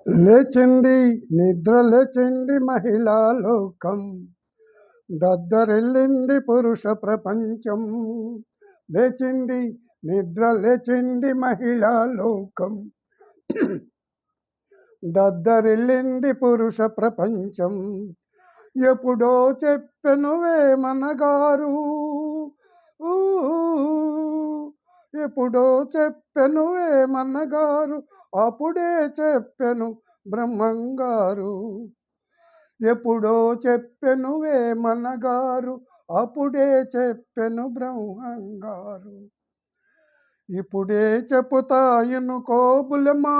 లేచింది నిద్ర లేచింది మహిళా లోకం, దద్దరిల్లింది పురుష ప్రపంచం. లేచింది నిద్ర లేచింది మహిళా లోకం, దద్దరిల్లింది పురుష ప్రపంచం. ఎప్పుడో చెప్పెను వేమనగారు, ఎప్పుడో చెప్పెను వేమనగారు, అప్పుడే చెప్పెను బ్రహ్మంగారు. ఎప్పుడో చెప్పెను వేమనగారు, అప్పుడే చెప్పెను బ్రహ్మంగారు. ఇప్పుడే చెప్పుతాయను కోబులమా,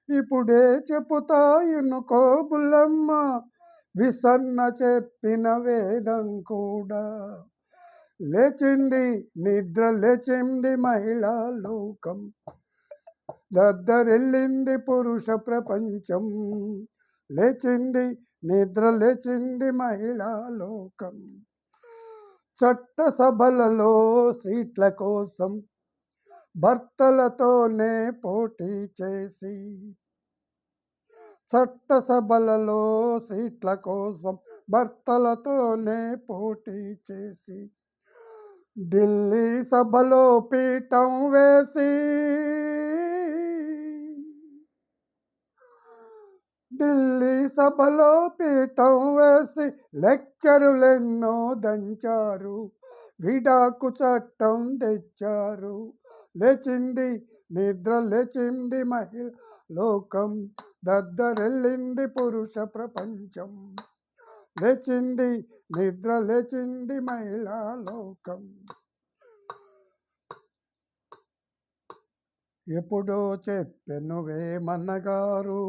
ఇప్పుడే చెప్పుతాయను కోబులమ్మ, విసన్న చెప్పిన వేదం కూడా. లేచింది నిద్ర లేచింది మహిళా లోకం, దద్దరిల్లింది పురుష ప్రపంచం. లేచింది నిద్ర లేచింది మహిళా లోకం. చట్టసభలలో సీట్ల కోసం భర్తలతోనే పోటీ చేసి, చట్టసభలలో సీట్ల కోసం భర్తలతోనే పోటీ చేసి, ఢిల్లీ సభలో పీఠం వేసి, ఢిల్లీ సభలో పీఠం వేసి లెక్చరులెన్నో దంచారు, విడాకు చట్టం తెచ్చారు. లేచింది నిద్ర లేచింది మహిళా లోకం, దద్దరిల్లింది పురుష ప్రపంచం. లేచింది నిద్ర లేచింది మహిళా లోకం. ఎప్పుడో చెప్పెను వేమనగారు,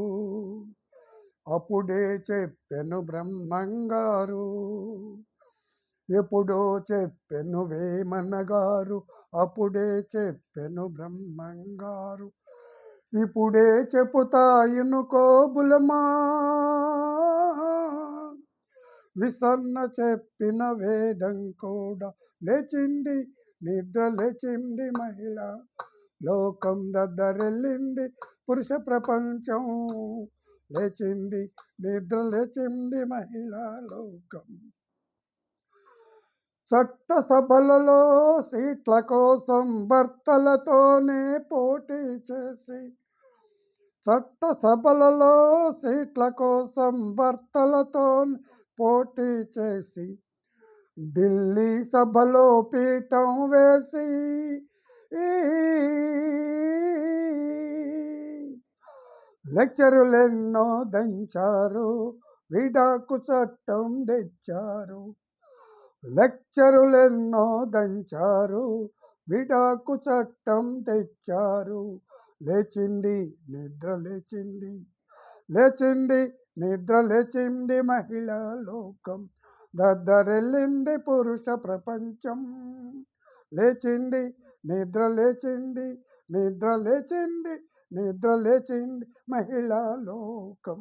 అప్పుడే చెప్పెను బ్రహ్మంగారు. ఎప్పుడో చెప్పెను వేమనగారు, అప్పుడే చెప్పెను బ్రహ్మంగారు. ఇప్పుడే చెప్పుతాయను కోబులమా, విసన్న చెప్పిన వేదం కూడా. లేచింది నిద్ర లేచింది మహిళా లోకం, దద్దరిల్లింది పురుష ప్రపంచం. లేచింది నిద్ర లేచింది మహిళా లోకం. చట్టసభలలో సీట్ల కోసం భర్తలతోనే పోటీ చేసి, చట్టసభలలో సీట్ల కోసం భర్తలతో పోటీ చేసి, ఢిల్లీ సభలో పీఠం వేసి, లెక్చరులెన్నో దంచారు, విడాకు చట్టం తెచ్చారు. లెక్చరులెన్నో దంచారు, విడాకు చట్టం తెచ్చారు. లేచింది నిద్ర లేచింది, లేచింది నిద్ర లేచింది మహిళా లోకం, దద్దరిల్లింది పురుష ప్రపంచం. లేచింది నిద్ర లేచింది, నిద్ర లేచింది, నిద్ర లేచింది మహిళా లోకం.